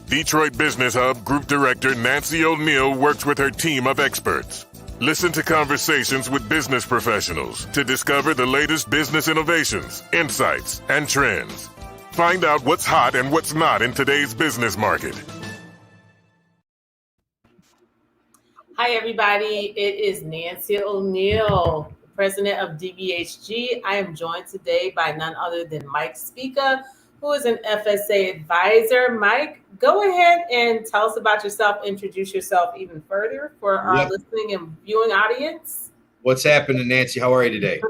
Detroit Business Hub Group Director Nancy O'Neill works with her team of experts. Listen to conversations with business professionals to discover the latest business innovations, insights, and trends. Find out what's hot and what's not in today's business market. Hi, everybody. It is Nancy O'Neill, president of DBHG. I am joined today by none other than Mike Spica, who is an FSA advisor. Mike, go ahead and tell us about yourself. Introduce yourself even further for our listening and viewing audience. What's happening, Nancy? How are you today?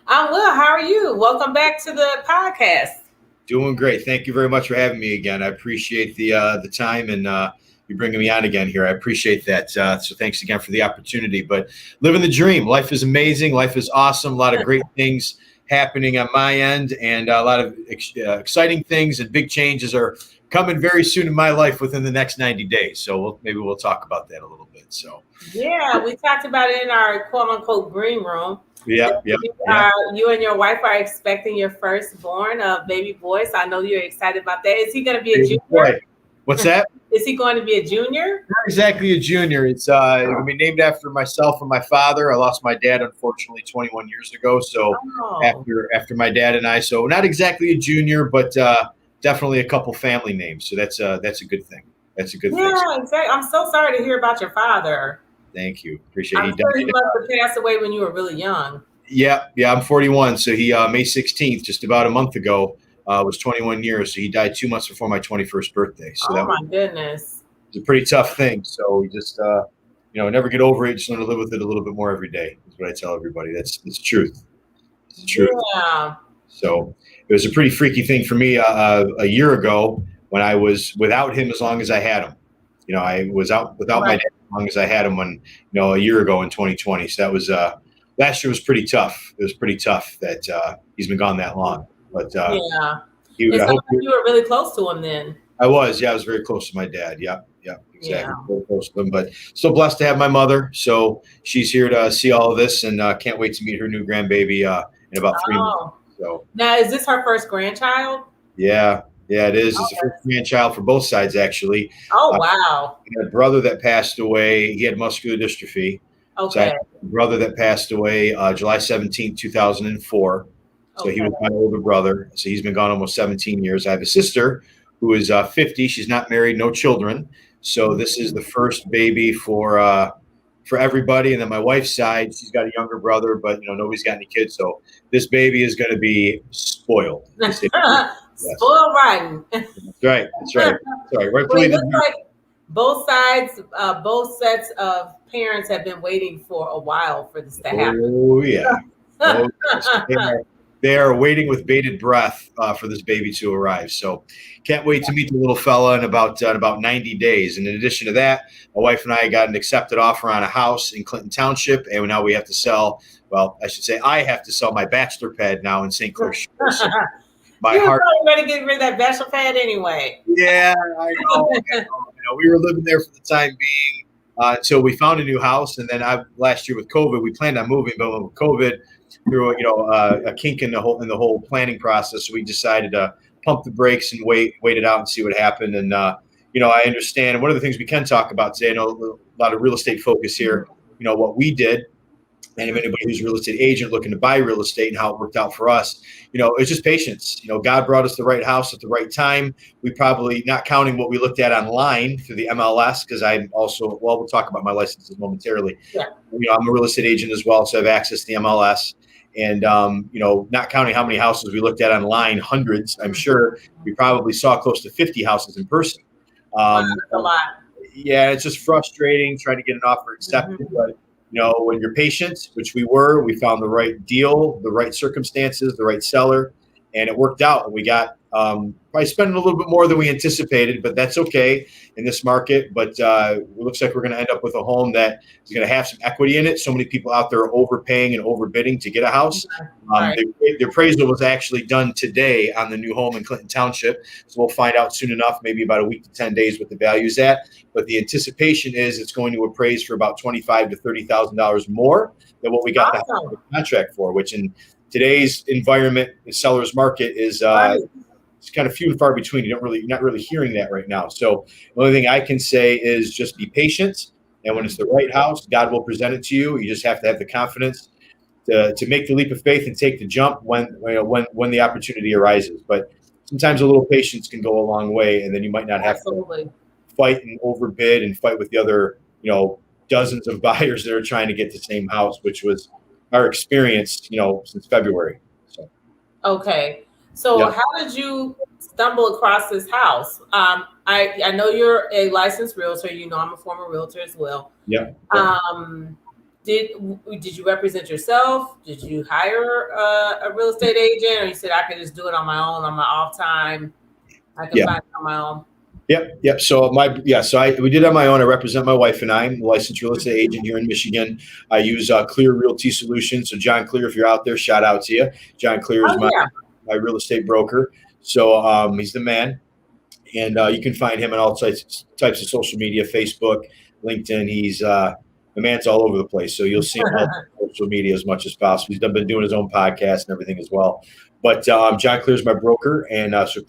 I'm well. How are you? Welcome back to the podcast. Doing great. Thank you very much for having me again. I appreciate the time and you bringing me on again here. I appreciate that. So thanks again for the opportunity. But living the dream. Life is amazing. Life is awesome. A lot of great things happening on my end, and a lot of exciting things and big changes are coming very soon in my life within the next 90 days. So maybe we'll talk about that a little bit. So yeah, we talked about it in our quote unquote green room. Yeah. You and your wife are expecting your firstborn, baby boy. So I know you're excited about that. Is he going to be a junior? Boy. What's that? Is he going to be a junior? Not exactly a junior. It's going to be named after myself and my father. I lost my dad, unfortunately, 21 years ago. So after my dad and I, so not exactly a junior, but definitely a couple family names. So that's a good thing. That's a good thing. Yeah, exactly. I'm so sorry to hear about your father. Thank you. Appreciate it. I'm sure he must have passed away when you were really young. Yeah. I'm 41. So he May 16th, just about a month ago, was 21 years. So he died 2 months before my 21st birthday. So my goodness. It's a pretty tough thing. So we just, never get over it. Just learn to live with it a little bit more every day. Is what I tell everybody. That's the truth. It's the truth. Yeah. So it was a pretty freaky thing for me a year ago when I was without him as long as I had him. I was out without my dad as long as I had him when, a year ago in 2020. So that was, last year was pretty tough. It was pretty tough that he's been gone that long. But you were really close to him then. I was very close to my dad. Yeah, exactly. Very close to him, but still blessed to have my mother. So she's here to see all of this, and can't wait to meet her new grandbaby in about 3 months. So now, is this her first grandchild? Yeah, it is. It's the first grandchild for both sides, actually. Oh, wow. I had a brother that passed away. He had muscular dystrophy. Okay. So I had a brother that passed away July 17th, 2004. So he was my older brother. So he's been gone almost 17 years. I have a sister who is 50. She's not married, no children. So this is the first baby for everybody. And then my wife's side, she's got a younger brother, but nobody's got any kids. So this baby is going to be spoiled. Spoiled rotten. That's right. Sorry. Well, it looks like both sides, both sets of parents have been waiting for a while for this to happen. Oh yeah. They are waiting with bated breath for this baby to arrive. So can't wait to meet the little fella in about 90 days. And in addition to that, my wife and I got an accepted offer on a house in Clinton Township. And now we have to sell, I have to sell my bachelor pad now in St. Clair Shores. So you were probably ready to get rid of that bachelor pad anyway. Yeah, I know. We were living there for the time being until we found a new house. And then last year with COVID, we planned on moving, but with COVID, through a kink in the whole planning process, so we decided to pump the brakes and wait it out and see what happened. And I understand. And one of the things we can talk about today, I know a lot of real estate focus here. What we did, and if anybody who's a real estate agent looking to buy real estate and how it worked out for us, it's just patience. God brought us the right house at the right time. We probably, not counting what we looked at online through the MLS, because I'm also, we'll talk about my licenses momentarily. Yeah. I'm a real estate agent as well, so I have access to the MLS. And, not counting how many houses we looked at online, hundreds, I'm sure we probably saw close to 50 houses in person. That's a lot. Yeah, it's just frustrating trying to get an offer accepted. But, when you're patient, which we were, we found the right deal, the right circumstances, the right seller, and it worked out. And we got probably spending a little bit more than we anticipated, but that's okay in this market. But it looks like we're going to end up with a home that is going to have some equity in it. So many people out there are overpaying and overbidding to get a house. The appraisal was actually done today on the new home in Clinton Township. So we'll find out soon enough, maybe about a week to 10 days what the value is at. But the anticipation is it's going to appraise for about $25,000 to $30,000 more than what we got the contract for, which in today's environment, the seller's market is it's kind of few and far between. You're not really hearing that right now. So the only thing I can say is just be patient. And when it's the right house, God will present it to you. You just have to have the confidence to make the leap of faith and take the jump when the opportunity arises. But sometimes a little patience can go a long way, and then you might not have to fight and overbid and fight with the other, dozens of buyers that are trying to get the same house, which was our experience, since February. So. Okay. So how did you stumble across this house? I know you're a licensed realtor. I'm a former realtor as well. Yeah. Did you represent yourself? Did you hire a real estate agent, or you said I could just do it on my own on my off time? I can find it on my own. Yep. So we did it on my own. I represent my wife and I. I'm a licensed real estate agent here in Michigan. I use Clear Realty Solutions. So John Clear, if you're out there, shout out to you. John Clear is my real estate broker. So he's the man, and you can find him on all types of social media, Facebook, LinkedIn. He's the man's all over the place. So you'll see him on social media as much as possible. He's been doing his own podcast and everything as well. But John Clear is my broker, and so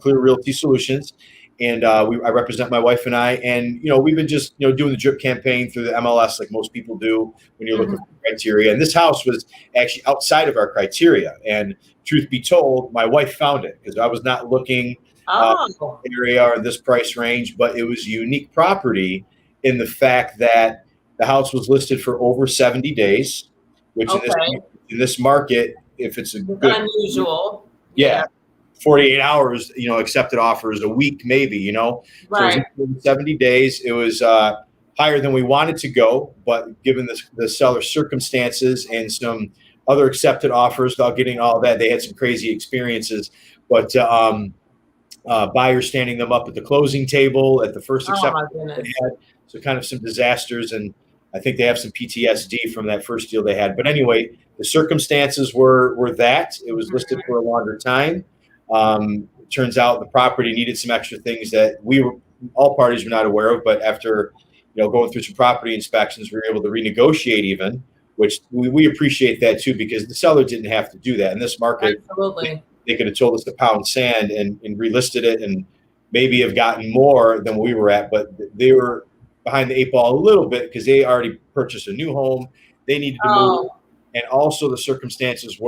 Clear Realty Solutions. And I represent my wife and I, and we've been just doing the drip campaign through the MLS like most people do when you're looking for criteria. And this house was actually outside of our criteria. And truth be told, my wife found it because I was not looking area or this price range, but it was a unique property in the fact that the house was listed for over 70 days, which in this market, if it's a good unusual, 48 hours, accepted offers a week, maybe, Right. So it was 70 days. It was higher than we wanted to go, but given the seller's circumstances and some other accepted offers, without getting all that, they had some crazy experiences. But buyers standing them up at the closing table at the first acceptance they had. So kind of some disasters, and I think they have some PTSD from that first deal they had. But anyway, the circumstances were that. It was listed for a longer time. It turns out the property needed some extra things that all parties were not aware of, but after going through some property inspections, we were able to renegotiate even, which we appreciate that too, because the seller didn't have to do that in this market. Absolutely. They could have told us to pound sand and relisted it and maybe have gotten more than we were at, but they were behind the eight ball a little bit because they already purchased a new home. They needed to move, and also the circumstances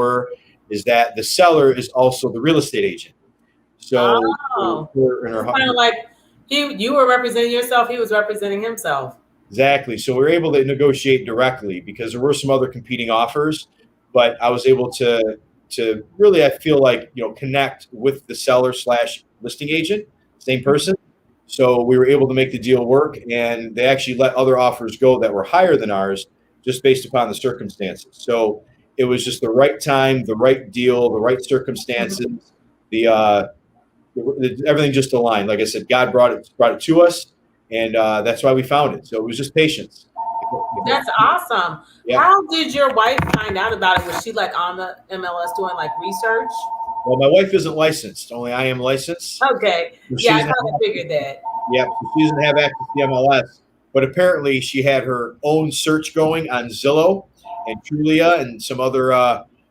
is that the seller is also the real estate agent. So it's kind of like you were representing yourself, he was representing himself. Exactly. So we were able to negotiate directly because there were some other competing offers, but I was able to really, I feel like, connect with the seller / listing agent, same person. So we were able to make the deal work, and they actually let other offers go that were higher than ours just based upon the circumstances. So it was just the right time, the right deal, the right circumstances. Everything just aligned. Like I said, God brought it to us, and that's why we found it. So it was just patience. That's awesome. Yeah. How did your wife find out about it? Was she like on the MLS doing like research? Well, my wife isn't licensed. Only I am licensed. Okay. So I kind of figured that. Yeah, so she doesn't have access to the MLS. But apparently she had her own search going on Zillow and Trulia and some other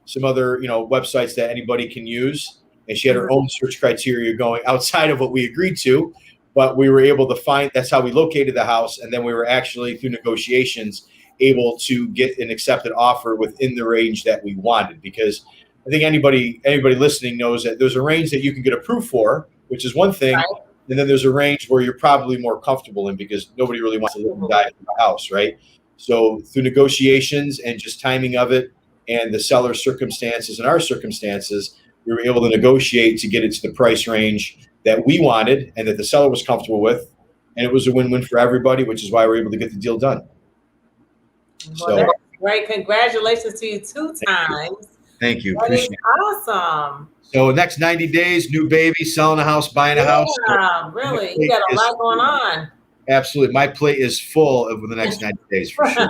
websites that anybody can use. And she had her own search criteria going outside of what we agreed to. But we were able to find, that's how we located the house. And then we were actually, through negotiations, able to get an accepted offer within the range that we wanted. Because I think anybody listening knows that there's a range that you can get approved for, which is one thing. Right. And then there's a range where you're probably more comfortable in because nobody really wants to live and die in the house, right? So through negotiations and just timing of it and the seller's circumstances and our circumstances, we were able to negotiate to get it to the price range that we wanted and that the seller was comfortable with. And it was a win-win for everybody, which is why we were able to get the deal done. Well, that's great. Congratulations to you 2 times. Thank you. Appreciate it. Awesome. So next 90 days, new baby, selling a house, buying a house. Yeah, really. You got a lot going on. Absolutely. My plate is full over the next 90 days for sure.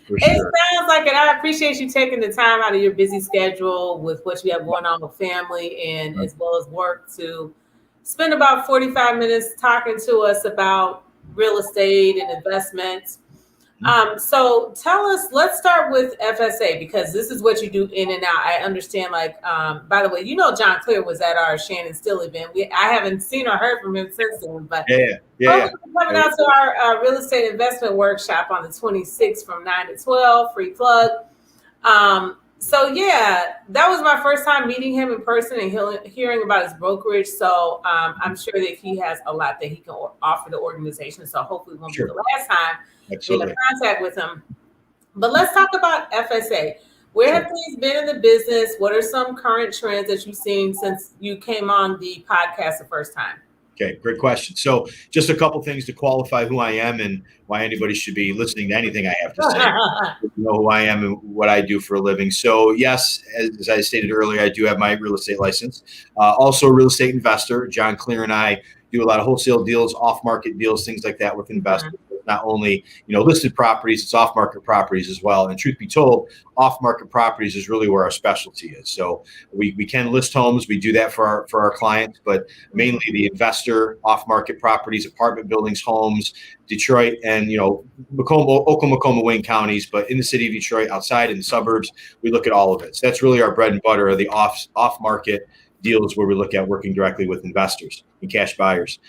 It sounds like it. I appreciate you taking the time out of your busy schedule with what you have going on with family and as well as work to spend about 45 minutes talking to us about real estate and investments. So tell us, let's start with FSA because this is what you do in and out. I understand, by the way, John Clear was at our Shannon Still event. I haven't seen or heard from him since then, but coming out to our real estate investment workshop on the 26th from 9 to 12, free plug. That was my first time meeting him in person and hearing about his brokerage. So I'm sure that he has a lot that he can offer the organization. So hopefully it won't be the last time we have contact with him. But let's talk about FSA. Where have things been in the business? What are some current trends that you've seen since you came on the podcast the first time? Okay, great question. So just a couple things to qualify who I am and why anybody should be listening to anything I have to say. You know who I am and what I do for a living. So yes, as I stated earlier, I do have my real estate license. Also a real estate investor. John Clear and I do a lot of wholesale deals, off-market deals, things like that with investors. Not only listed properties, it's off-market properties as well. And truth be told, off-market properties is really where our specialty is. So we can list homes, we do that for our clients, but mainly the investor off-market properties, apartment buildings, homes, Detroit, and Oklahoma, Wayne counties. But in the city of Detroit, outside in the suburbs, we look at all of it. So that's really our bread and butter, the off-market deals where we look at working directly with investors and cash buyers.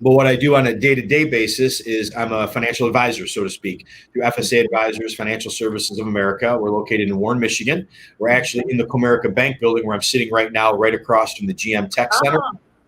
But what I do on a day-to-day basis is I'm a financial advisor, so to speak, through FSA Advisors, Financial Services of America. We're located in Warren, Michigan. We're actually in the Comerica Bank building where I'm sitting right now, right across from the GM Tech Center,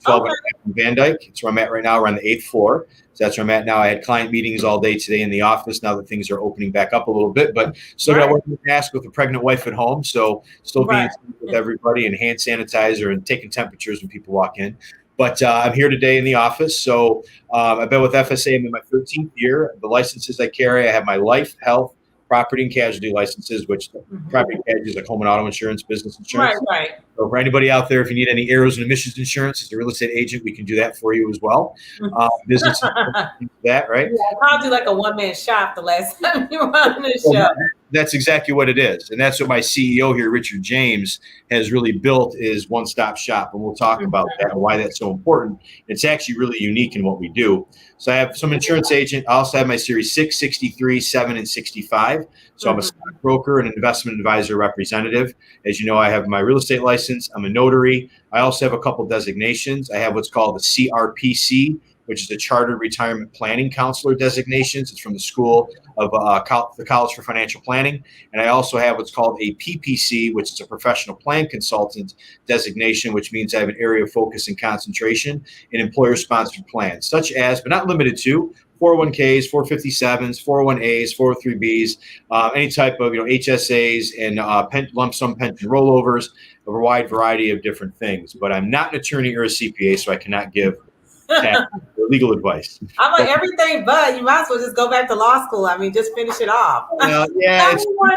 12 Van Dyke. It's where I'm at right now. We're on the 8th floor. So that's where I'm at now. I had client meetings all day today in the office now that things are opening back up a little bit, but still got to work with the mask with a pregnant wife at home. So still being with everybody and hand sanitizer and taking temperatures when people walk in. But I'm here today in the office. So I've been with FSA. I'm in my 13th year. The licenses I carry, I have my life, health, property, and casualty licenses, which property and casualty is like home and auto insurance, business insurance. Right. So for anybody out there, if you need any errors and emissions insurance as a real estate agent, we can do that for you as well. Business that, right? Yeah, I called you like a one-man shop the last time you were on the show. That's exactly what it is. And that's what my CEO here, Richard James, has really built is one-stop shop. And we'll talk about that and why that's so important. It's actually really unique in what we do. So I have some insurance agent. I also have my Series 6, 63, 7, and 65. So I'm a stockbroker and an investment advisor representative. As you know, I have my real estate license. I'm a notary. I also have a couple designations. I have what's called the CRPC, which is the Chartered Retirement Planning Counselor designations. It's from the School of the College for Financial Planning. And I also have what's called a PPC, which is a Professional Plan Consultant designation, which means I have an area of focus and concentration in employer-sponsored plans, such as, but not limited to, 401ks, 457s, 401as, 403bs, any type of HSAs and lump sum pension rollovers, a wide variety of different things. But I'm not an attorney or a CPA, so I cannot give legal advice. I'm like everything, but you might as well just go back to law school. I mean, just finish it off. Yeah. How many more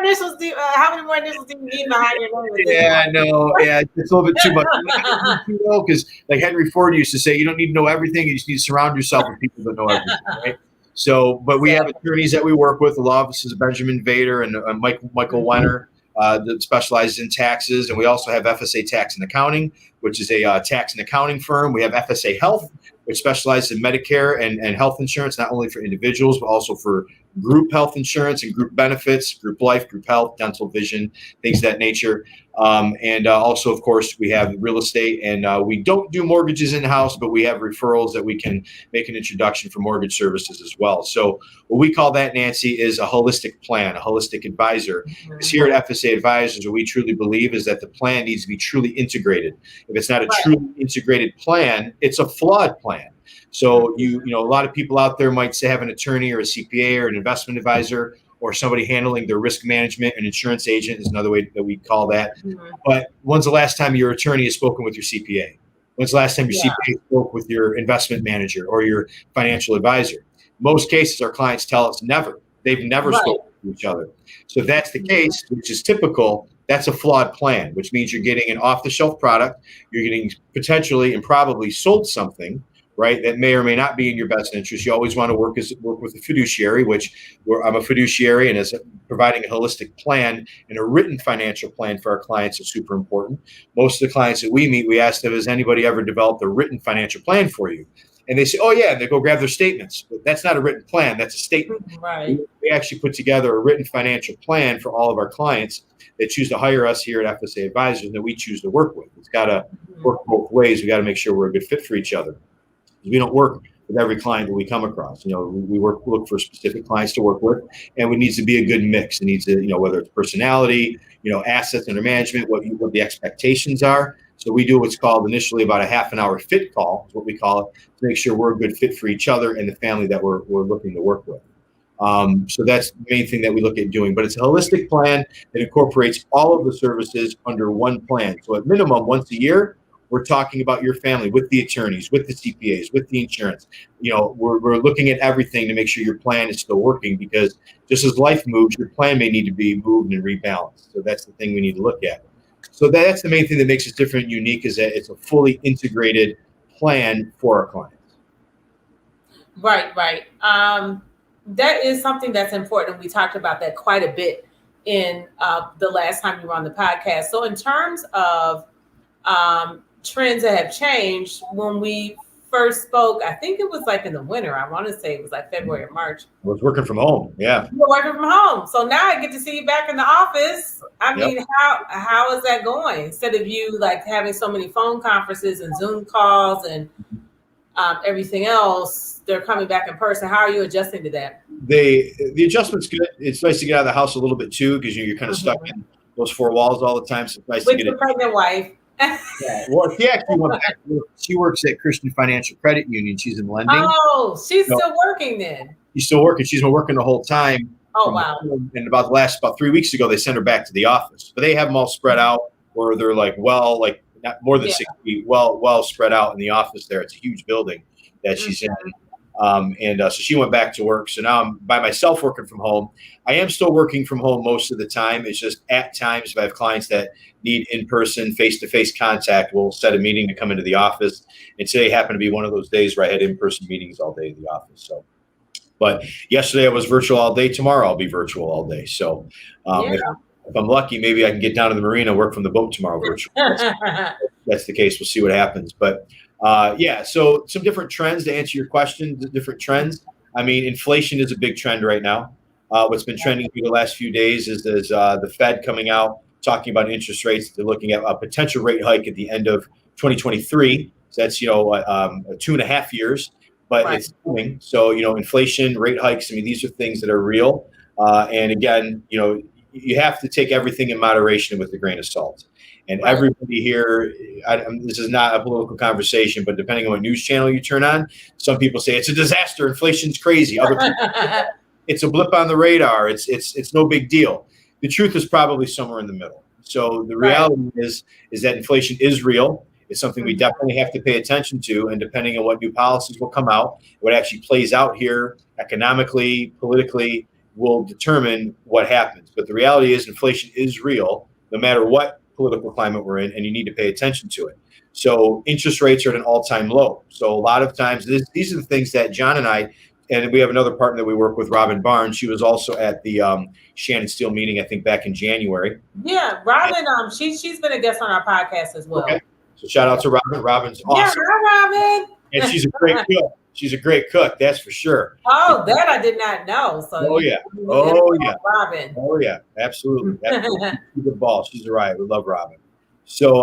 initials do you need behind your name? It's a little bit too much. Because like Henry Ford used to say, you don't need to know everything. You just need to surround yourself with people that know everything. Right? So, but we have attorneys that we work with. The law offices of Benjamin Vader and Michael Wenner. That specializes in taxes. And we also have FSA Tax and Accounting, which is a tax and accounting firm. We have FSA Health, which specializes in Medicare and health insurance, not only for individuals, but also for group health insurance and group benefits, group life, group health, dental, vision, things of that nature. And also, of course, we have real estate, and we don't do mortgages in-house, but we have referrals that we can make an introduction for mortgage services as well. So what we call that, Nancy, is a holistic plan, a holistic advisor. Because here at FSA Advisors, what we truly believe is that the plan needs to be truly integrated. If it's not a truly integrated plan, it's a flawed plan. So a lot of people out there might say have an attorney or a CPA or an investment advisor or somebody handling their risk management. An insurance agent is another way that we call that. But when's the last time your attorney has spoken with your CPA? When's the last time your CPA spoke with your investment manager or your financial advisor? Most cases, our clients tell us never. They've never spoken to each other. So if that's the case, which is typical, that's a flawed plan, which means you're getting an off-the-shelf product. You're getting potentially and probably sold something, right, that may or may not be in your best interest. You always want to work with a fiduciary, which I'm a fiduciary, and as providing a holistic plan and a written financial plan for our clients is super important. Most of the clients that we meet, we ask them, has anybody ever developed a written financial plan for you? And they say, oh, yeah, and they go grab their statements. But that's not a written plan. That's a statement. Right. We actually put together a written financial plan for all of our clients that choose to hire us here at FSA Advisors and that we choose to work with. It's got to work both ways. We got to make sure we're a good fit for each other. We don't work with every client that we come across. You know, we look for specific clients to work with, and it needs to be a good mix. It needs to, you know, whether it's personality, you know, assets under management, what the expectations are. So we do what's called initially about a half an hour fit call, is what we call it, to make sure we're a good fit for each other and the family that we're looking to work with. So that's the main thing that we look at doing. But it's a holistic plan that incorporates all of the services under one plan. So at minimum, once a year, we're talking about your family with the attorneys, with the CPAs, with the insurance. You know, we're looking at everything to make sure your plan is still working, because just as life moves, your plan may need to be moved and rebalanced. So that's the thing we need to look at. So that's the main thing that makes us different and unique, is that it's a fully integrated plan for our clients. Right. That is something that's important. We talked about that quite a bit in the last time you were on the podcast. So in terms of trends that have changed, when we first spoke, I think it was like in the winter. I want to say it was like February or March. I was working from home. Yeah. You're working from home. So now I get to see you back in the office. I mean, how is that going? Instead of you like having so many phone conferences and Zoom calls and everything else, they're coming back in person. How are you adjusting to that? The adjustment's good. It's nice to get out of the house a little bit too, because you're kind of stuck in those four walls all the time. So it's nice with to get your pregnant wife. Yeah. Well, she actually went back. She works at Christian Financial Credit Union. She's in lending. Oh, she's still working then. She's still working. She's been working the whole time. Oh, wow. And about 3 weeks ago, they sent her back to the office. But they have them all spread out, where they're like not more than 6 feet, well spread out in the office there. It's a huge building that she's in. So she went back to work. So now I'm by myself working from home. I am still working from home most of the time. It's just at times if I have clients that need in-person, face-to-face contact, we'll set a meeting to come into the office. And today happened to be one of those days where I had in-person meetings all day in the office. So, but yesterday I was virtual all day. Tomorrow I'll be virtual all day. So if I'm lucky, maybe I can get down to the marina, work from the boat tomorrow virtual. That's the case. We'll see what happens. But so some different trends to answer your question, the different trends. I mean, inflation is a big trend right now. What's been trending through the last few days is the Fed coming out, talking about interest rates. They're looking at a potential rate hike at the end of 2023. So that's, 2.5 years, but it's coming. So, inflation, rate hikes, I mean, these are things that are real. And again, you have to take everything in moderation with a grain of salt. And everybody here, this is not a political conversation, but depending on what news channel you turn on, some people say it's a disaster, inflation's crazy. Other people say, it's a blip on the radar. It's no big deal. The truth is probably somewhere in the middle. So the reality is that inflation is real. It's something we definitely have to pay attention to. And depending on what new policies will come out, what actually plays out here economically, politically, will determine what happens. But the reality is inflation is real, no matter what political climate we're in, and you need to pay attention to it. So interest rates are at an all-time low. So a lot of times, these are the things that John and I, and we have another partner that we work with, Robin Barnes. She was also at the Shannon Steele meeting, I think, back in January. Yeah, Robin. She's been a guest on our podcast as well. Okay. So shout out to Robin. Robin's awesome. Yeah, hi, Robin. And she's a great cook. She's a great cook, that's for sure. Oh, that I did not know. So Robin. Oh yeah, absolutely. She's a ball. She's a riot. We love Robin. So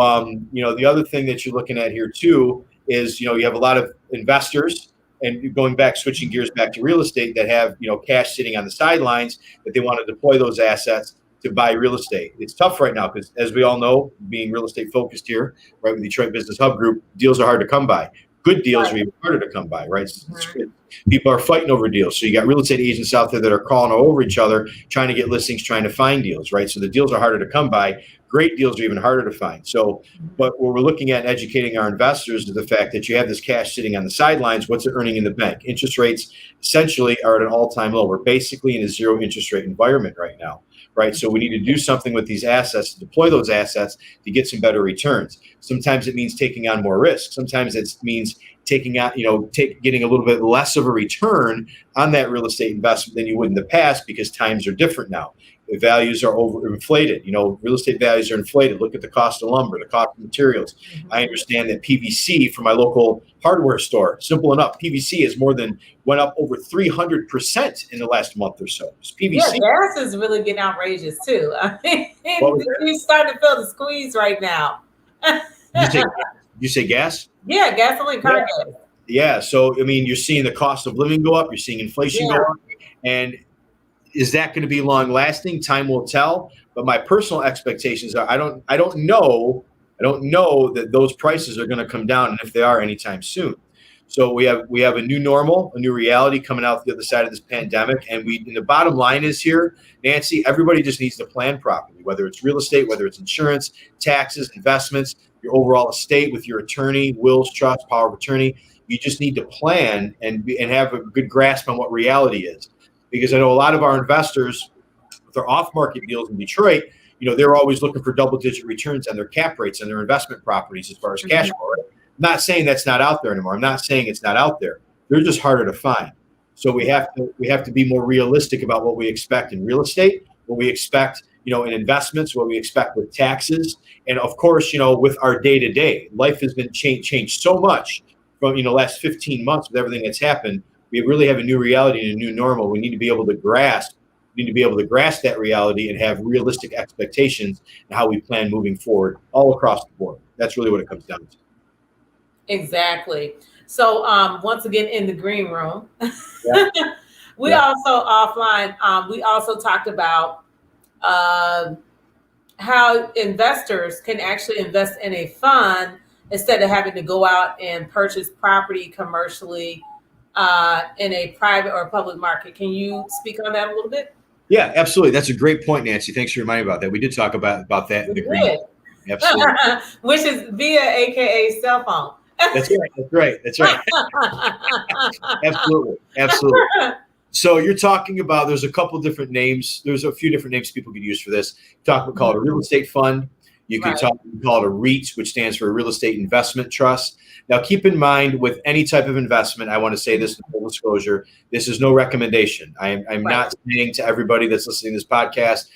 the other thing that you're looking at here too is you have a lot of investors, and switching gears back to real estate, that have cash sitting on the sidelines that they want to deploy those assets to buy real estate. It's tough right now because, as we all know, being real estate focused here, right, with Detroit Business Hub Group, deals are hard to come by. Good deals are even harder to come by, right? People are fighting over deals. So you got real estate agents out there that are calling over each other, trying to get listings, trying to find deals, right? So the deals are harder to come by. Great deals are even harder to find. So, but what we're looking at educating our investors is the fact that you have this cash sitting on the sidelines. What's it earning in the bank? Interest rates essentially are at an all-time low. We're basically in a zero interest rate environment right now. Right. So we need to do something with these assets, to deploy those assets to get some better returns. Sometimes it means taking on more risk. Sometimes it means taking out, getting a little bit less of a return on that real estate investment than you would in the past, because times are different now. values are overinflated. Real estate values are inflated. Look at the cost of lumber, the cost of materials. I understand that PVC from my local hardware store, simple enough, PVC went up over 300% in the last month or so. It's PVC. Yeah, gas is really getting outrageous too. I mean, you're starting to feel the squeeze right now. You say gas? Yeah, gasoline, car gas. Yeah. So, you're seeing the cost of living go up. You're seeing inflation go up. And is that going to be long lasting? Time will tell. But my personal expectations are I don't know that those prices are going to come down, and if they are, anytime soon. So we have a new normal, a new reality coming out the other side of this pandemic. And the bottom line is here, Nancy, everybody just needs to plan properly, whether it's real estate, whether it's insurance, taxes, investments, your overall estate with your attorney, wills, trust, power of attorney. You just need to plan and have a good grasp on what reality is. Because I know a lot of our investors, with their off-market deals in Detroit, they're always looking for double-digit returns on their cap rates and their investment properties as far as cash flow. Right? I'm not saying that's not out there anymore. I'm not saying it's not out there. They're just harder to find. So we have to be more realistic about what we expect in real estate, what we expect, in investments, what we expect with taxes, and of course, with our day-to-day. Life has been changed so much from the last 15 months with everything that's happened. We really have a new reality and a new normal. We need to be able to grasp. That reality and have realistic expectations and how we plan moving forward all across the board. That's really what it comes down to. Exactly. So once again, in the green room, we Yeah. also offline. We also talked about how investors can actually invest in a fund instead of having to go out and purchase property commercially in a private or public market. Can you speak on that a little bit? Yeah, absolutely. That's a great point, Nancy. Thanks for reminding me about that. We did talk about that in the green. Absolutely. Which is via AKA cell phone. That's right. Absolutely. So you're talking about, there's a couple different names. There's a few different names people could use for this. Call it a real estate fund. You can call it a REIT, which stands for a real estate investment trust. Now, keep in mind with any type of investment, I want to say this in full disclosure, this is no recommendation. I'm not saying to everybody that's listening to this podcast,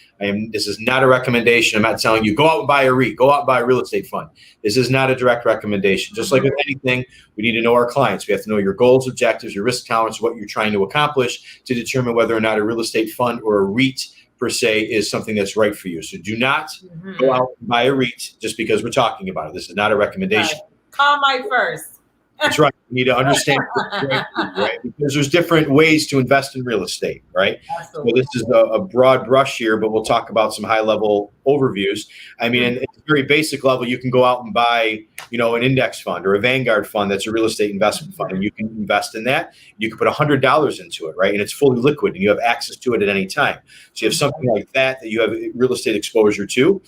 this is not a recommendation. I'm not telling you, go out and buy a REIT, go out and buy a real estate fund. This is not a direct recommendation. Just like with anything, we need to know our clients. We have to know your goals, objectives, your risk tolerance, what you're trying to accomplish to determine whether or not a real estate fund or a REIT per se is something that's right for you. So do not go out and buy a REIT just because we're talking about it. This is not a recommendation. Call Mike first. That's right. You need to understand, right? Because there's different ways to invest in real estate, right? Absolutely. So this is a broad brush here, but we'll talk about some high-level overviews. I mean, at a very basic level, you can go out and buy, an index fund or a Vanguard fund that's a real estate investment fund, and you can invest in that. You can put $100 into it, right? And it's fully liquid, and you have access to it at any time. So you have something like that you have real estate exposure to.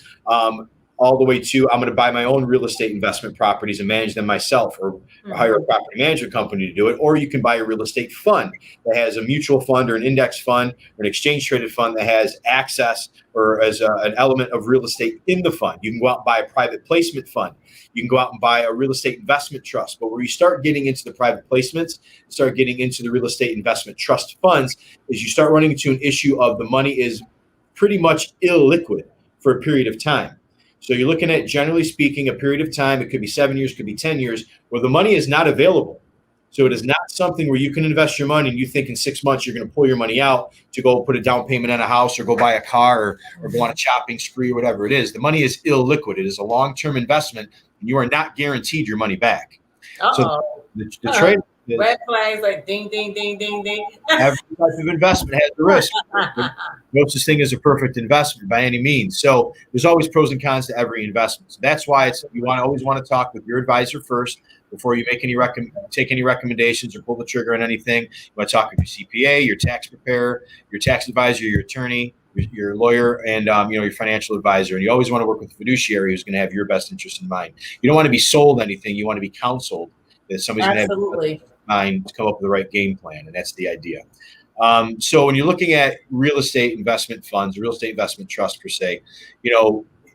All the way to, I'm going to buy my own real estate investment properties and manage them myself, or hire a property management company to do it. Or you can buy a real estate fund that has a mutual fund or an index fund or an exchange traded fund that has access or as an element of real estate in the fund. You can go out and buy a private placement fund. You can go out and buy a real estate investment trust. But where you start getting into the private placements, start getting into the real estate investment trust funds, is you start running into an issue of the money is pretty much illiquid for a period of time. So you're looking at, generally speaking, a period of time, it could be 7 years, could be 10 years, where the money is not available. So it is not something where you can invest your money and you think in 6 months you're going to pull your money out to go put a down payment on a house or go buy a car or go on a shopping spree or whatever it is. The money is illiquid. It is a long-term investment, and you are not guaranteed your money back. So the trade red flags like ding, ding, ding, ding, ding. Every type of investment has a risk. No such thing as a perfect investment by any means. So there's always pros and cons to every investment. So that's why you always want to talk with your advisor first before you make take any recommendations or pull the trigger on anything. You want to talk with your CPA, your tax preparer, your tax advisor, your attorney, your lawyer, and your financial advisor. And you always want to work with a fiduciary who's going to have your best interest in mind. You don't want to be sold anything. You want to be counseled that somebody's going to have mind to come up with the right game plan, and that's the idea. So when you're looking at real estate investment funds, real estate investment trust per se,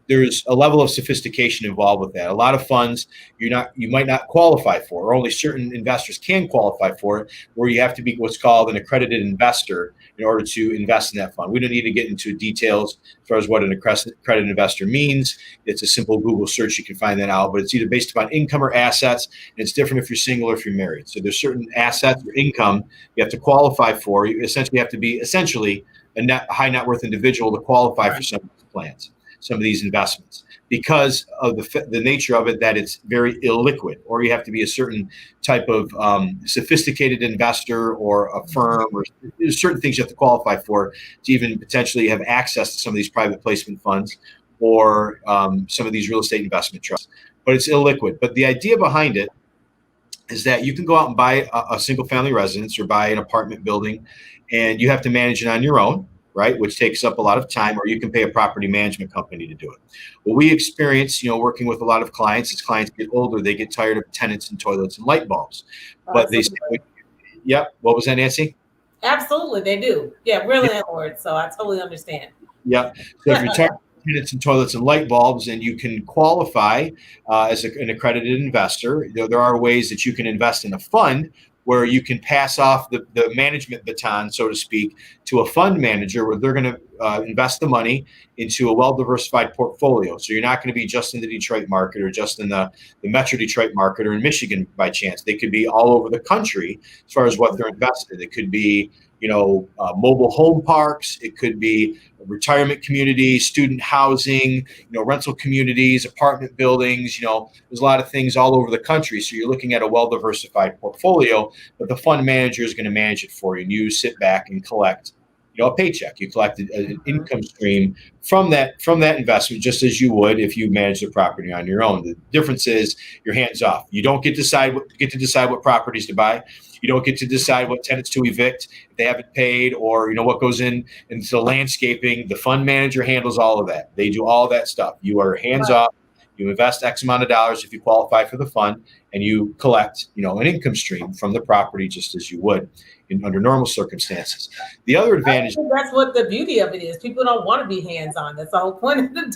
there's a level of sophistication involved with that. A lot of funds you might not qualify for, or only certain investors can qualify for it, where you have to be what's called an accredited investor in order to invest in that fund. We don't need to get into details as far as what an accredited investor means. It's a simple Google search, you can find that out, but it's either based upon income or assets, and it's different if you're single or if you're married. So there's certain assets or income you have to qualify for. You essentially have to be a high net worth individual to qualify for some of these plans, some of these investments, because of the nature of it, that it's very illiquid, or you have to be a certain type of sophisticated investor or a firm, or there's certain things you have to qualify for to even potentially have access to some of these private placement funds or some of these real estate investment trusts. But it's illiquid. But the idea behind it is that you can go out and buy a single family residence or buy an apartment building, and you have to manage it on your own, right? Which takes up a lot of time, or you can pay a property management company to do it. What we experience, working with a lot of clients, as clients get older, they get tired of tenants and toilets and light bulbs. But they say, yep. What was that, Nancy? Absolutely, they do. Yeah, we're landlords, so I totally understand. Yeah. So if you're tired of tenants and toilets and light bulbs, and you can qualify as an accredited investor, there are ways that you can invest in a fund where you can pass off the management baton, so to speak, to a fund manager, where they're going to invest the money into a well-diversified portfolio. So you're not going to be just in the Detroit market, or just in the Metro Detroit market, or in Michigan by chance. They could be all over the country as far as what they're invested. It could be mobile home parks. It could be retirement communities, student housing, rental communities, apartment buildings. There's a lot of things all over the country. So you're looking at a well-diversified portfolio, but the fund manager is going to manage it for you. And you sit back and collect, a paycheck. You collect an income stream from that investment, just as you would if you manage the property on your own. The difference is you're hands off. You don't get to decide what properties to buy. You don't get to decide what tenants to evict if they haven't paid, or what goes into the landscaping. The fund manager handles all of that. They do all that stuff. You are hands off. You invest X amount of dollars if you qualify for the fund, and you collect, an income stream from the property just as you would under normal circumstances. The other advantage— that's what the beauty of it is. People don't want to be hands-on. That's the whole point of doing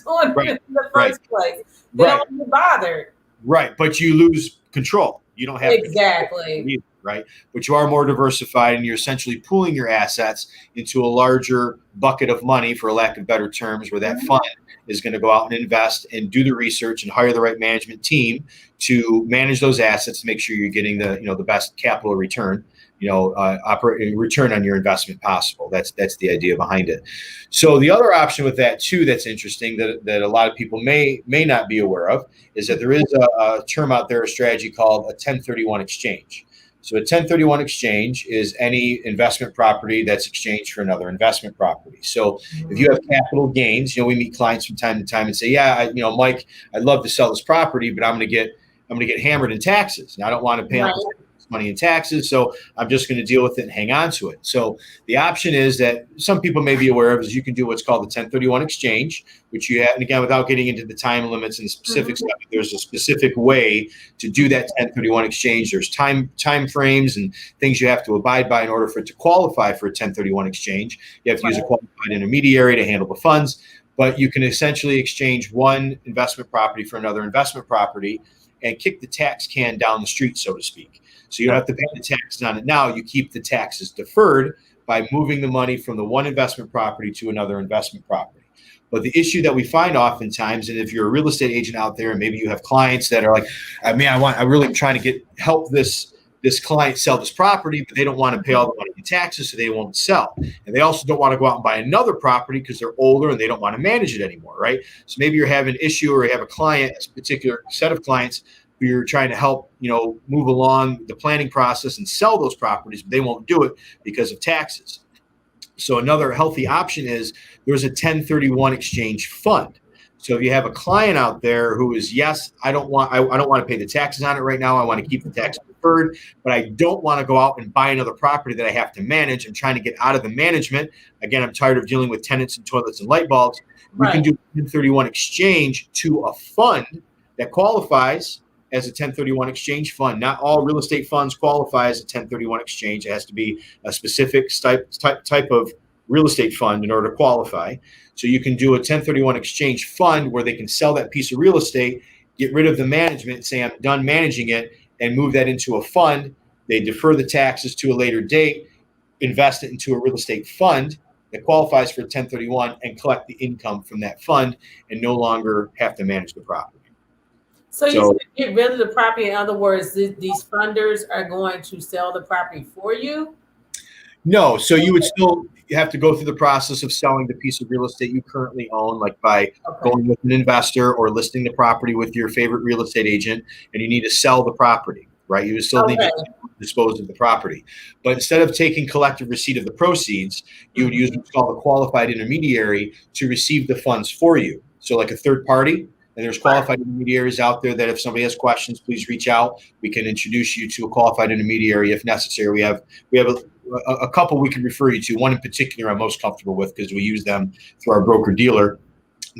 it in the first place. They don't want to be bothered. Right, but you lose control. You don't have exactly. Right? But you are more diversified, and you're essentially pooling your assets into a larger bucket of money, for lack of better terms, where that fund is going to go out and invest and do the research and hire the right management team to manage those assets to make sure you're getting the best capital return, return on your investment possible. That's the idea behind it. So the other option with that too, that's interesting, that a lot of people may not be aware of, is that there is a term out there, a strategy called a 1031 exchange. So a 1031 exchange is any investment property that's exchanged for another investment property. So if you have capital gains, we meet clients from time to time and say, Mike, I'd love to sell this property, but I'm going to get hammered in taxes, and I don't want to pay out money in taxes, so I'm just going to deal with it and hang on to it. So the option is that some people may be aware of is you can do what's called the 1031 exchange, which you have, and again, without getting into the time limits and the specifics, there's a specific way to do that 1031 exchange. There's time frames and things you have to abide by in order for it to qualify for a 1031 exchange. You have to use a qualified intermediary to handle the funds, but you can essentially exchange one investment property for another investment property and kick the tax can down the street, so to speak. So you don't have to pay the taxes on it now. You keep the taxes deferred by moving the money from the one investment property to another investment property. But the issue that we find oftentimes, and if you're a real estate agent out there, and maybe you have clients that are like, I really am trying to help this client sell this property, but they don't want to pay all the money in taxes, so they won't sell. And they also don't want to go out and buy another property because they're older and they don't want to manage it anymore, right? So maybe you're having an issue, or you have a client, a particular set of clients, who you're trying to help, move along the planning process and sell those properties, but they won't do it because of taxes. So another healthy option is there's a 1031 exchange fund. So if you have a client out there who is, yes, I don't want to pay the taxes on it right now. I want to keep the tax deferred, but I don't want to go out and buy another property that I have to manage. I'm trying to get out of the management. Again, I'm tired of dealing with tenants and toilets and light bulbs. We can do a 1031 exchange to a fund that qualifies as a 1031 exchange fund. Not all real estate funds qualify as a 1031 exchange. It has to be a specific type of real estate fund in order to qualify. So you can do a 1031 exchange fund where they can sell that piece of real estate, get rid of the management, say I'm done managing it, and move that into a fund. They defer the taxes to a later date, invest it into a real estate fund that qualifies for 1031 and collect the income from that fund and no longer have to manage the property. So you get rid of the property. In other words, these funders are going to sell the property for you? No. So you would still have to go through the process of selling the piece of real estate you currently own, like by going with an investor or listing the property with your favorite real estate agent, and you need to sell the property, right? You still need to dispose of the property. But instead of taking collective receipt of the proceeds, you would use what's called a qualified intermediary to receive the funds for you. So like a third party. And there's qualified intermediaries out there that if somebody has questions, please reach out. We can introduce you to a qualified intermediary if necessary. We have a couple we can refer you to. One in particular I'm most comfortable with because we use them through our broker dealer.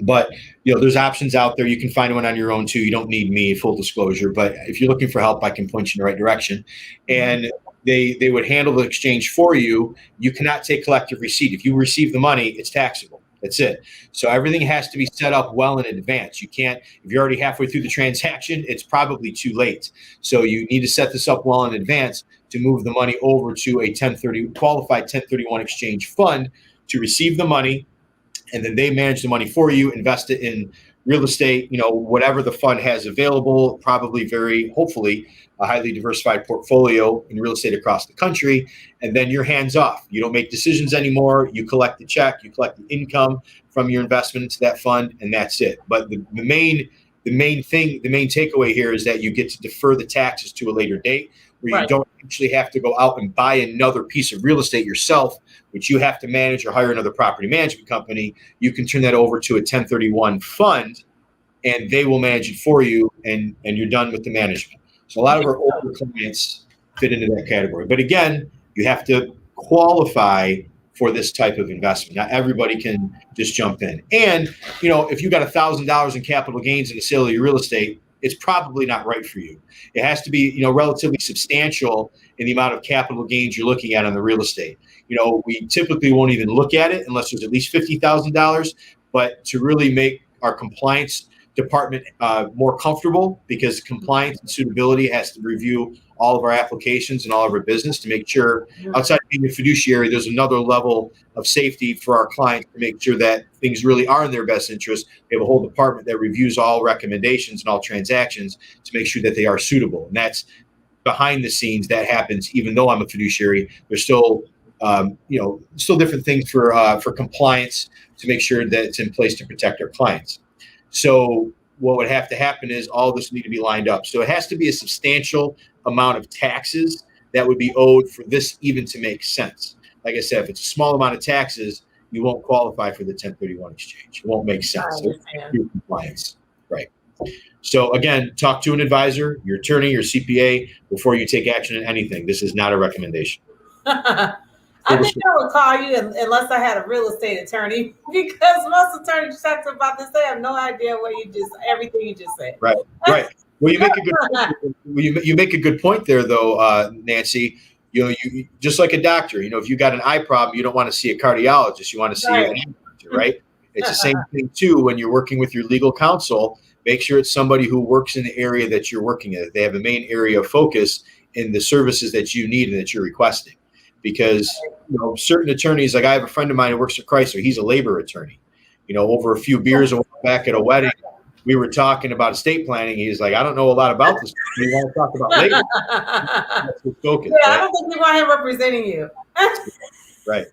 But there's options out there. You can find one on your own too. You don't need me, full disclosure. But if you're looking for help, I can point you in the right direction. And they would handle the exchange for you. You cannot take collective receipt. If you receive the money, it's taxable. That's it. So everything has to be set up well in advance. You can't, if you're already halfway through the transaction, it's probably too late. So you need to set this up well in advance to move the money over to a qualified 1031 exchange fund to receive the money. And then they manage the money for you, invest it in real estate, whatever the fund has available, probably hopefully a highly diversified portfolio in real estate across the country. And then you're hands off. You don't make decisions anymore. You collect the check, you collect the income from your investment into that fund, and that's it. But the main takeaway here is that you get to defer the taxes to a later date where you don't actually have to go out and buy another piece of real estate yourself, which you have to manage or hire another property management company. You can turn that over to a 1031 fund and they will manage it for you and you're done with the management. So a lot of our older clients fit into that category. But again, you have to qualify for this type of investment. Not everybody can just jump in. And, if you got $1,000 in capital gains in the sale of your real estate, it's probably not right for you. It has to be, relatively substantial in the amount of capital gains you're looking at on the real estate. We typically won't even look at it unless there's at least $50,000. But to really make our compliance department more comfortable, because compliance and suitability has to review all of our applications and all of our business to make sure, outside of being a fiduciary, there's another level of safety for our clients to make sure that things really are in their best interest. We have a whole department that reviews all recommendations and all transactions to make sure that they are suitable. And that's behind the scenes. That happens even though I'm a fiduciary. There's still still different things for compliance to make sure that it's in place to protect our clients. So what would have to happen is all this need to be lined up. So it has to be a substantial amount of taxes that would be owed for this even to make sense. Like I said, if it's a small amount of taxes, you won't qualify for the 1031 exchange. It won't make sense. Compliance, right? So again, talk to an advisor, your attorney, your CPA before you take action on anything. This is not a recommendation. I think I would call you unless I had a real estate attorney, because most attorneys talk about this. They have no idea everything you just said. Right. Well, you make a good point there, though, Nancy. You just like a doctor. If you got an eye problem, you don't want to see a cardiologist. You want to see an eye doctor, right? It's the same thing too when you're working with your legal counsel. Make sure it's somebody who works in the area that you're working in. They have a main area of focus in the services that you need and that you're requesting. Because certain attorneys, like I have a friend of mine who works for Chrysler. He's a labor attorney. Over a few beers back at a wedding, we were talking about estate planning. He's like, I don't know a lot about this. We want to talk about labor. That's his focus. Yeah, right? I don't think we want him representing you. Right.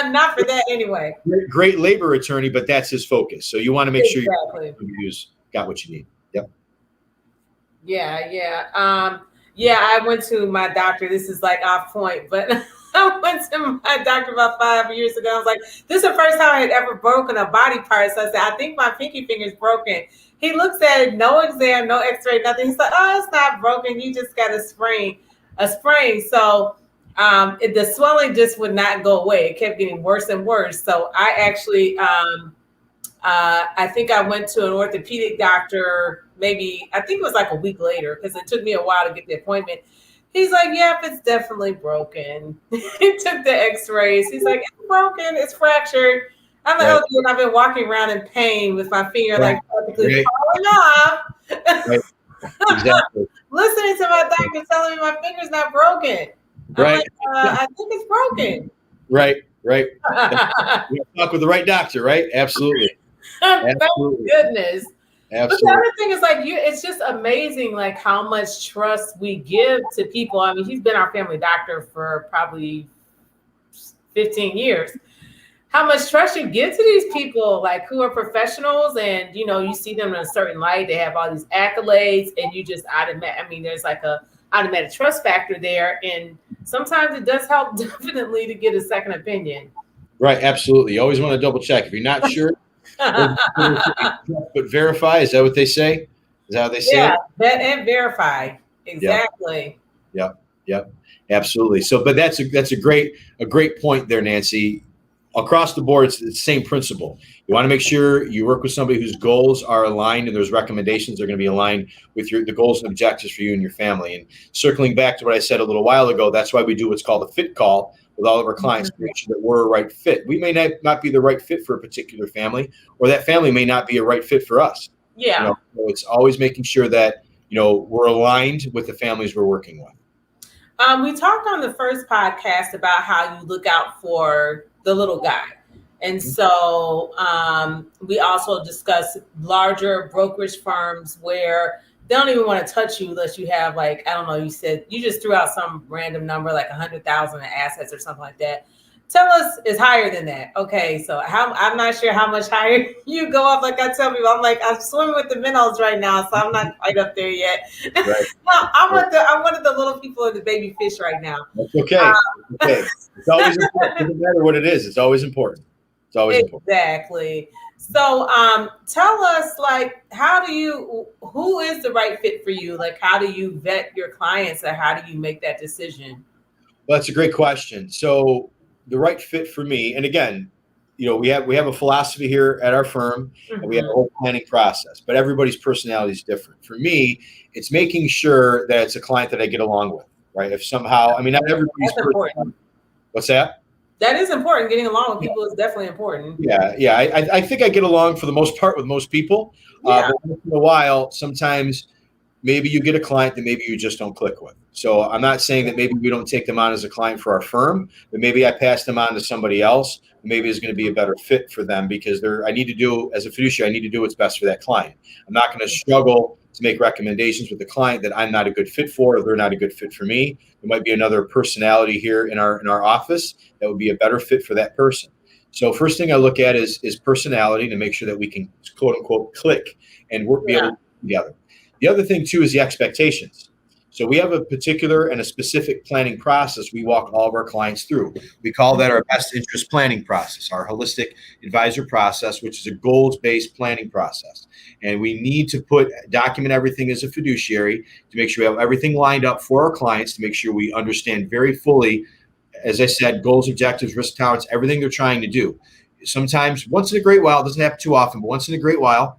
Not for that anyway. Great labor attorney, but that's his focus. So you want to make sure you've got what you need. Yep. Yeah. I went to my doctor. This is like off point, but I went to my doctor about 5 years ago. I was like, this is the first time I had ever broken a body part. So I said, I think my pinky finger is broken. He looks at it, no exam, no x-ray, nothing. He's like, oh, it's not broken. You just got a sprain. So the swelling just would not go away. It kept getting worse and worse. So I actually, I think I went to an orthopedic doctor, I think it was like a week later, because it took me a while to get the appointment. He's like, yep, it's definitely broken. He took the x-rays. He's like, it's broken. It's fractured. I'm like, Right. okay, and I've been walking around in pain with my finger like practically Right. falling off. Right. Exactly. Listening to my doctor telling me my finger's not broken. I'm Right. like, I think it's broken. Right. You talk with the right doctor, right? Absolutely. Thank goodness. But the Absolutely. other thing is like it's just amazing like how much trust we give to people. I mean, he's been our family doctor for probably 15 years. How much trust you give to these people, like who are professionals, and you see them in a certain light. They have all these accolades, and you just automatic. I mean, there's like a automatic trust factor there, and sometimes it does help definitely to get a second opinion. Right. Absolutely. You always want to double check. If you're not sure, but verify. Is that what they say? Is that how they say it? Yeah, vet and verify. Exactly. Yep. Absolutely. So, but that's a great point there, Nancy. Across the board, it's the same principle. You want to make sure you work with somebody whose goals are aligned, and those recommendations are going to be aligned with the goals and objectives for you and your family. And circling back to what I said a little while ago, that's why we do what's called a fit call with all of our clients to make sure that we're a right fit. We may not be the right fit for a particular family, or that family may not be a right fit for us. Yeah. So it's always making sure that we're aligned with the families we're working with. We talked on the first podcast about how you look out for the little guy. And so we also discussed larger brokerage firms where they don't even want to touch you unless you have like, I don't know, you said you just threw out some random number like 100,000 in assets or something like that. Tell us it's higher than that. Okay, so I'm not sure how much higher you go up. Like I tell people, I'm swimming with the minnows right now, so I'm not quite up there yet. Right. No, I'm one of the little people in the baby fish right now. That's okay. It's always important. It doesn't matter what it is. It's always important. It's always important. Exactly. So tell us, like, who is the right fit for you? Like, how do you vet your clients, or how do you make that decision? Well, that's a great question. So the right fit for me, and again, we have a philosophy here at our firm, and we have a whole planning process, but everybody's personality is different. For me, it's making sure that it's a client that I get along with, right? If somehow, I mean, not everybody's important. What's that? That is important. Getting along with people is definitely important. Yeah. I think I get along for the most part with most people. But once in a while, sometimes maybe you get a client that maybe you just don't click with. So I'm not saying that maybe we don't take them on as a client for our firm, but maybe I pass them on to somebody else who maybe is going to be a better fit for them, because as a fiduciary, I need to do what's best for that client. I'm not going to struggle to make recommendations with the client that I'm not a good fit for, or they're not a good fit for me. There might be another personality here in our office that would be a better fit for that person. So first thing I look at is personality, to make sure that we can quote unquote click and be able to work together. The other thing too is the expectations. So we have a particular and a specific planning process we walk all of our clients through. We call that our best interest planning process, our holistic advisor process, which is a goals-based planning process. And we need to document everything as a fiduciary to make sure we have everything lined up for our clients, to make sure we understand very fully, as I said, goals, objectives, risk tolerance, everything they're trying to do. Sometimes, once in a great while, it doesn't happen too often, but once in a great while,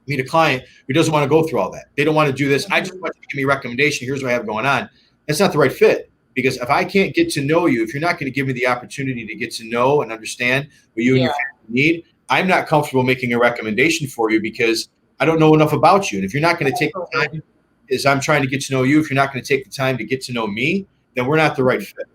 meet a client who doesn't want to go through all that. They don't want to do this. I just want you to give me a recommendation. Here's what I have going on. That's not the right fit, because if I can't get to know you, if you're not going to give me the opportunity to get to know and understand what you and your family need, I'm not comfortable making a recommendation for you, because I don't know enough about you. And if you're not going to take the time, as I'm trying to get to know you, if you're not going to take the time to get to know me, then we're not the right fit.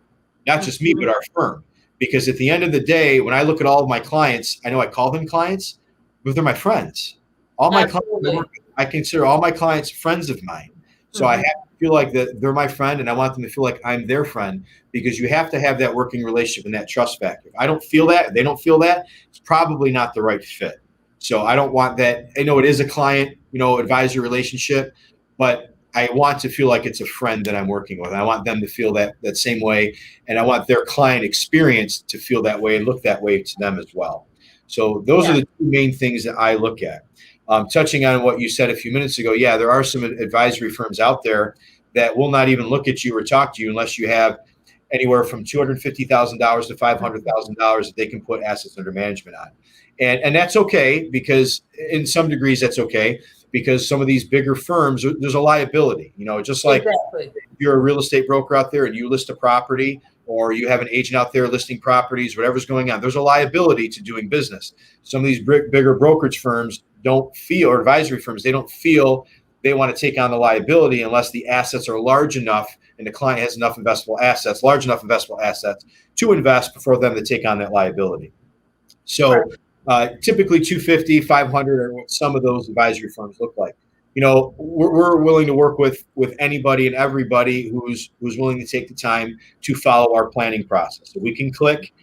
Not just me, but our firm. Because at the end of the day, when I look at all of my clients, I know I call them clients, but they're my friends. All my clients, I consider all my clients friends of mine. So I have to feel like that they're my friend, and I want them to feel like I'm their friend, because you have to have that working relationship and that trust factor. If I don't feel that, they don't feel that, it's probably not the right fit. So I don't want that. I know it is a client, advisor relationship, but I want to feel like it's a friend that I'm working with. I want them to feel that same way, and I want their client experience to feel that way and look that way to them as well. So those are the two main things that I look at. Touching on what you said a few minutes ago, there are some advisory firms out there that will not even look at you or talk to you unless you have anywhere from $250,000 to $500,000 that they can put assets under management on. And that's okay, because in some degrees that's okay, because some of these bigger firms, there's a liability, just like if you're a real estate broker out there and you list a property, or you have an agent out there listing properties, whatever's going on, there's a liability to doing business. Some of these bigger brokerage firms don't feel, or advisory firms, they don't feel they want to take on the liability unless the assets are large enough and the client has enough investable assets, large enough investable assets to invest before them to take on that liability. So typically 250, 500 are what some of those advisory firms look like. You know, we're willing to work with anybody and everybody who's willing to take the time to follow our planning process. So we can click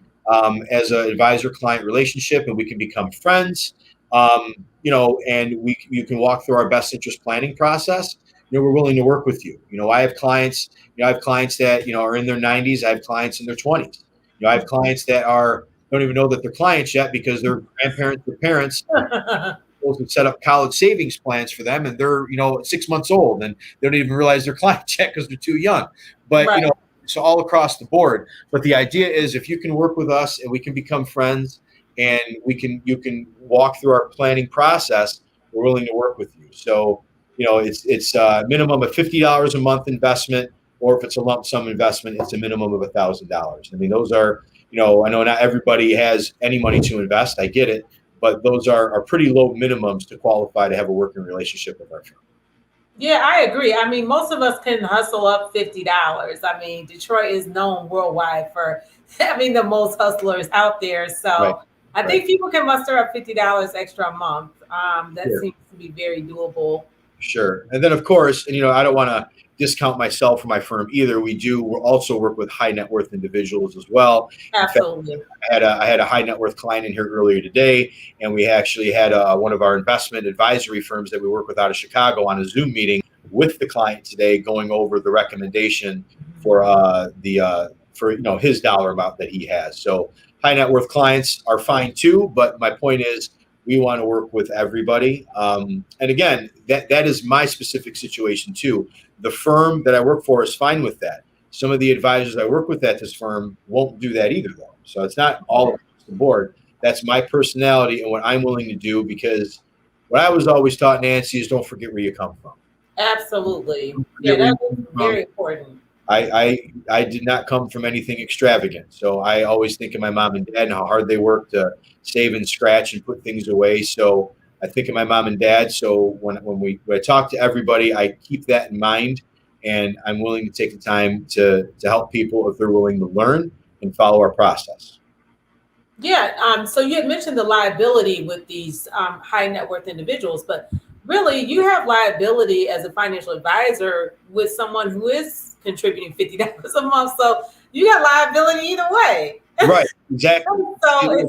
as an advisor-client relationship, and we can become friends. You know, and you can walk through our best interest planning process. You know, we're willing to work with you. You know, I have clients. You know, I have clients that are in their 90s. I have clients in their 20s. You know, I have clients that don't even know that they're clients yet because their grandparents, their parents. To set up college savings plans for them, and they're 6 months old, and they don't even realize they're clients yet because they're too young. But so all across the board. But the idea is, if you can work with us and we can become friends, and you can walk through our planning process, we're willing to work with you. So it's a minimum of $50 a month investment, or if it's a lump sum investment, it's a minimum of $1,000. I mean, those are I know not everybody has any money to invest. I get it. But those are pretty low minimums to qualify to have a working relationship with our firm. Yeah, I agree. I mean, most of us can hustle up $50. I mean, Detroit is known worldwide for having the most hustlers out there. So I think people can muster up $50 extra a month. That seems to be very doable. Sure. And then, of course, and I don't want to discount myself or my firm either. We'll also work with high net worth individuals as well. Absolutely. Fact, I had a high net worth client in here earlier today, and we actually had one of our investment advisory firms that we work with out of Chicago on a Zoom meeting with the client today, going over the recommendation for his dollar amount that he has. So high net worth clients are fine too, but my point is, we want to work with everybody. And again, that is my specific situation too. The firm that I work for is fine with that. Some of the advisors I work with at this firm won't do that either, though. So it's not all across the board. That's my personality and what I'm willing to do, because what I was always taught, Nancy, is don't forget where you come from. Absolutely. Yeah, that's very important. I did not come from anything extravagant. So I always think of my mom and dad and how hard they worked to save and scratch and put things away. So I think of my mom and dad. So when I talk to everybody, I keep that in mind, and I'm willing to take the time to help people if they're willing to learn and follow our process. Yeah. So you had mentioned the liability with these high net worth individuals, but really you have liability as a financial advisor with someone who is contributing $50 a month. So you got liability either way. Right. Exactly.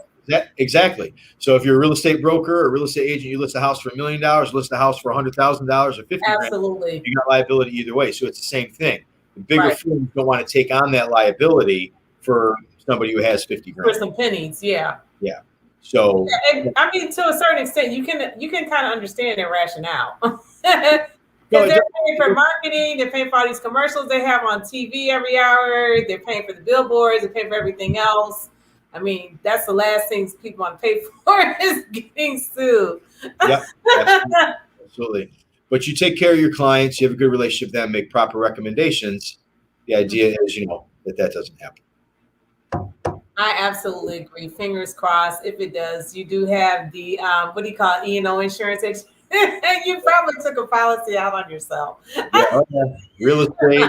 Exactly. So if you're a real estate broker or a real estate agent, you list a house for $1 million, list a house for $100,000 or $50,000. Absolutely. You got liability either way. So it's the same thing. The bigger firms don't want to take on that liability for somebody who has $50,000 for some pennies. Yeah. Yeah. So and I mean, to a certain extent, you can kind of understand their rationale. Because they're paying for marketing, they're paying for all these commercials they have on TV every hour, they're paying for the billboards, they're paying for everything else. I mean, that's the last things people want to pay for is getting sued. Yeah, absolutely. But you take care of your clients, you have a good relationship with them, make proper recommendations. The idea is, that doesn't happen. I absolutely agree. Fingers crossed. If it does, you do have the what do you call it? E&O insurance. You probably took a policy out on yourself. Yeah, real estate,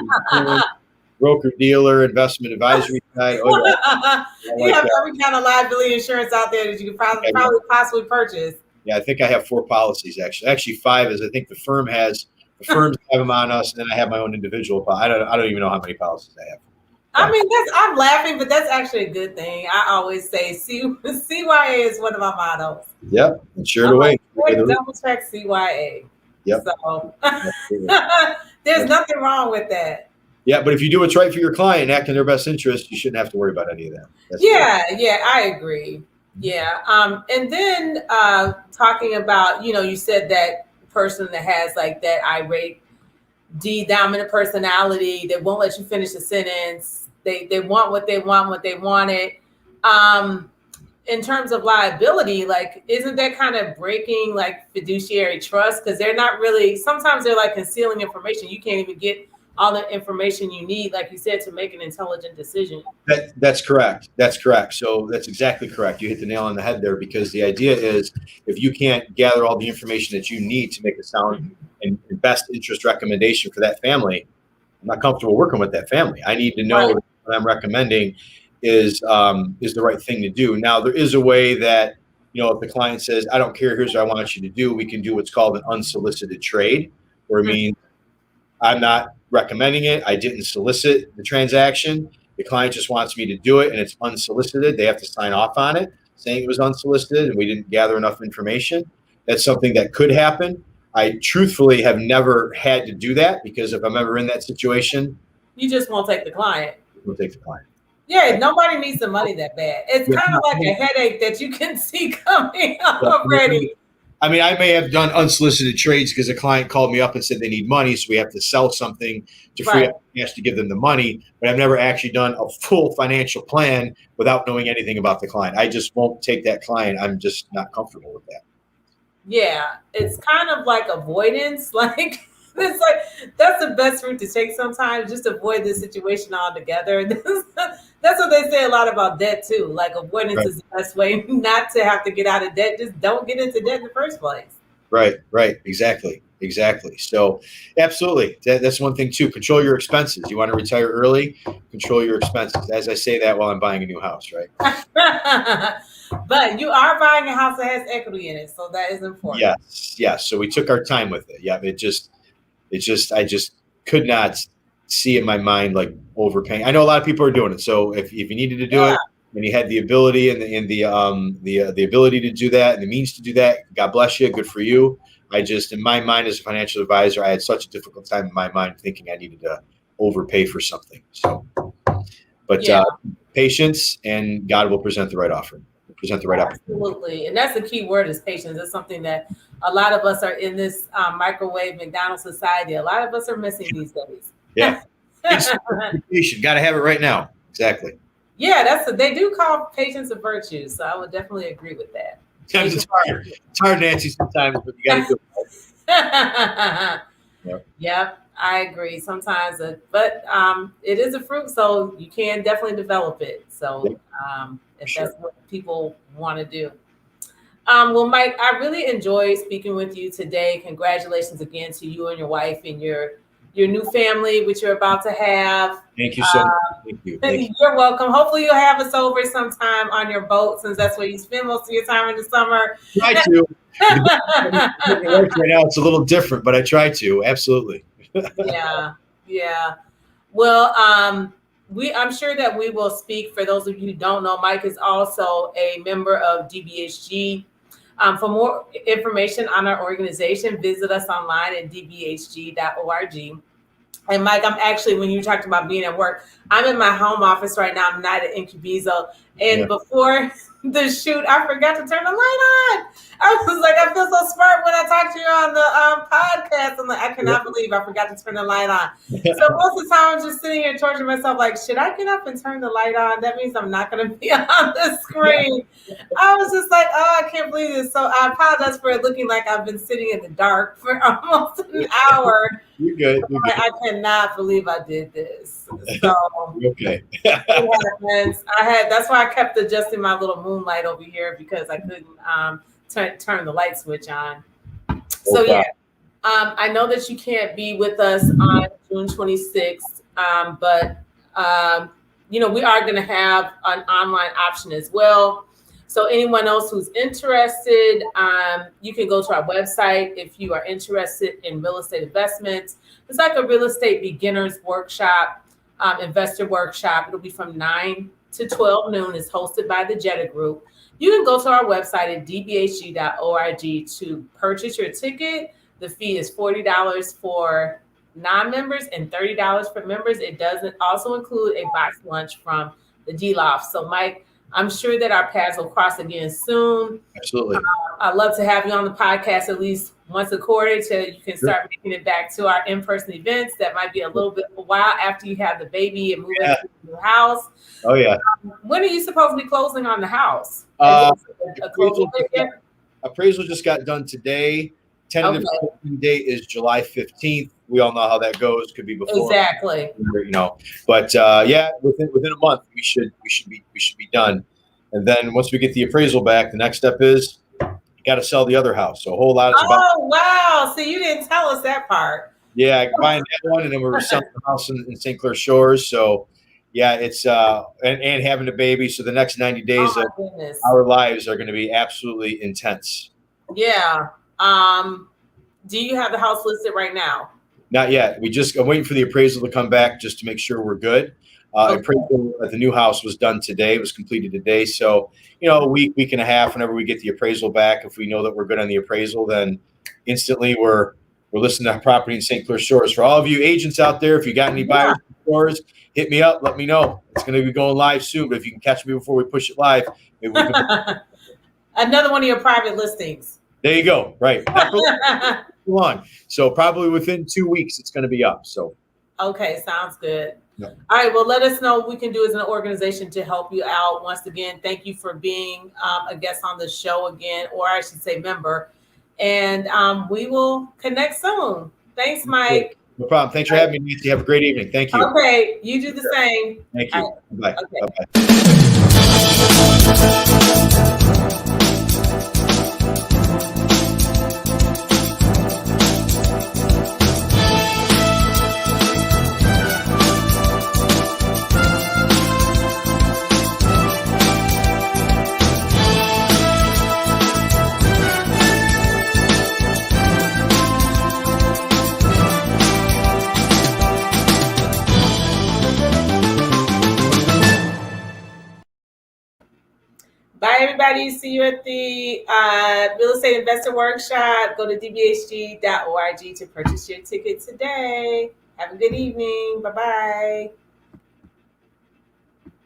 broker dealer, investment advisory side. You have every kind of liability insurance out there that you could probably possibly purchase. Yeah, I think I have 4 policies actually. Actually 5, as I think the firms have them on us, and then I have my own individual. I don't even know how many policies I have. I mean, I'm laughing, but that's actually a good thing. I always say CYA is one of my mottos. Yep, insured away. Double check CYA. Yep. So there's nothing wrong with that. Yeah, but if you do what's right for your client and act in their best interest, you shouldn't have to worry about any of that. Yeah, I agree. Yeah. And then talking about, you said that person that has like that irate dominant personality that won't let you finish the sentence. They want what they want, what they wanted. In terms of liability, like, isn't that kind of breaking like fiduciary trust? Because they're not really, sometimes they're like concealing information. You can't even get all the information you need, like you said, to make an intelligent decision. That's correct. That's correct. So that's exactly correct. You hit the nail on the head there, because the idea is, if you can't gather all the information that you need to make a sound and best interest recommendation for that family, I'm not comfortable working with that family. I need to know that what I'm recommending is the right thing to do. Now, there is a way that, if the client says, I don't care, here's what I want you to do, we can do what's called an unsolicited trade, where it means I'm not recommending it. I didn't solicit the transaction. The client just wants me to do it, and it's unsolicited. They have to sign off on it saying it was unsolicited and we didn't gather enough information. That's something that could happen. I truthfully have never had to do that, because if I'm ever in that situation, you just won't take the client. We'll take the client. Yeah, nobody needs the money that bad. It's kind of like a headache that you can see coming already. I mean, I may have done unsolicited trades because a client called me up and said they need money, so we have to sell something to free up cash to give them the money. But I've never actually done a full financial plan without knowing anything about the client. I just won't take that client. I'm just not comfortable with that. Yeah, it's kind of like avoidance. Like, it's like, that's the best route to take sometimes, just avoid this situation altogether. That's what they say a lot about debt too. Like, avoidance is the best way not to have to get out of debt. Just don't get into debt in the first place. Right. Exactly. So absolutely. That's one thing too. Control your expenses. You want to retire early, control your expenses. As I say that while I'm buying a new house, right? But you are buying a house that has equity in it, so that is important. Yes. So we took our time with it. Yeah. I just could not see in my mind like overpaying. I know a lot of people are doing it. So if you needed to do it and you had the ability and the ability to do that and the means to do that, God bless you. Good for you. I just, in my mind as a financial advisor, I had such a difficult time in my mind thinking I needed to overpay for something. So, but patience, and God will present the right offer. Absolutely. And that's the key word, is patience. It's something that a lot of us are in this microwave McDonald's society. A lot of us are missing these days. Yeah. Patient. Got to have it right now. Exactly. Yeah, they do call patience a virtue. So I would definitely agree with that. It's hard, Nancy, sometimes, but you got to do it. Yep, I agree. Sometimes, but it is a fruit, so you can definitely develop it. So if that's what people want to do. Well, Mike, I really enjoyed speaking with you today. Congratulations again to you and your wife and your new family, which you're about to have. Thank you so much. Thank you. You're welcome. Hopefully you'll have us over sometime on your boat, since that's where you spend most of your time in the summer. Try to. Right now it's a little different, but I try to. Absolutely. Yeah. Well, I'm sure that we will speak. For those of you who don't know, Mike is also a member of DBHG. For more information on our organization, visit us online at dbhg.org. And Mike, I'm actually, when you talked about being at work, I'm in my home office right now. I'm not at Incubizo. And before the shoot, I forgot to turn the light on. I was like, I feel so smart when I talk to you on the podcast. I'm like, I cannot believe I forgot to turn the light on. So most of the time I'm just sitting here torturing myself, like, should I get up and turn the light on? That means I'm not going to be on the screen. I was just like, oh, I can't believe this. So I apologize for it looking like I've been sitting in the dark for almost an hour. You're good. I cannot believe I did this. So okay. It happens. That's why I kept adjusting my little moonlight over here, because I couldn't turn the light switch on. So I know that you can't be with us on June 26th, but we are going to have an online option as well. So anyone else who's interested, you can go to our website if you are interested in real estate investments. It's like a real estate beginners workshop, investor workshop. It'll be from 9 to 12 noon. It's hosted by the Jetta Group. You can go to our website at dbhg.org to purchase your ticket. The fee is $40 for non-members and $30 for members. It doesn't also include a box lunch from the D-Loft. So, Mike, I'm sure that our paths will cross again soon. Absolutely. I'd love to have you on the podcast at least once a quarter, so you can start making it back to our in-person events. That might be a little bit of a while after you have the baby and move into the new house. Oh, yeah. When are you supposed to be closing on the house? Appraisal just got done today. Tentative closing date is July 15th. we all know how that goes. Could be before, Exactly. you know. But yeah, within a month we should be done. And then once we get the appraisal back, the next step is you got to sell the other house. So a whole lot is about. Oh wow! So you didn't tell us that part. Yeah, buying that one, and then we're selling the house in St. Clair Shores. So yeah, it's and having a baby. So the next 90 days Oh of my goodness. our lives are going to be absolutely intense. Yeah. Do you have the house listed right now? Not yet. I'm waiting for the appraisal to come back just to make sure we're good. Okay. Appraisal at the new house was done today. It was completed today. So, a week and a half, whenever we get the appraisal back, if we know that we're good on the appraisal, then instantly we're listing that property in St. Clair Shores. For all of you agents out there, if you got any buyers in stores, hit me up. Let me know. It's going to be going live soon. But if you can catch me before we push it live, maybe we can. Another one of your private listings. There you go. Right. Long. So probably within 2 weeks, it's going to be up. So. Okay. Sounds good. Yeah. All right. Well, let us know what we can do as an organization to help you out. Once again, thank you for being a guest on the show again, or I should say member. And we will connect soon. Thanks, Mike. No problem. Thanks for having me, Nancy. Have a great evening. Thank you. Okay. You do the same. Thank you. Bye. Okay. Bye-bye. Bye, everybody. See you at the Real Estate Investor Workshop. Go to dbhg.org to purchase your ticket today. Have a good evening. Bye-bye.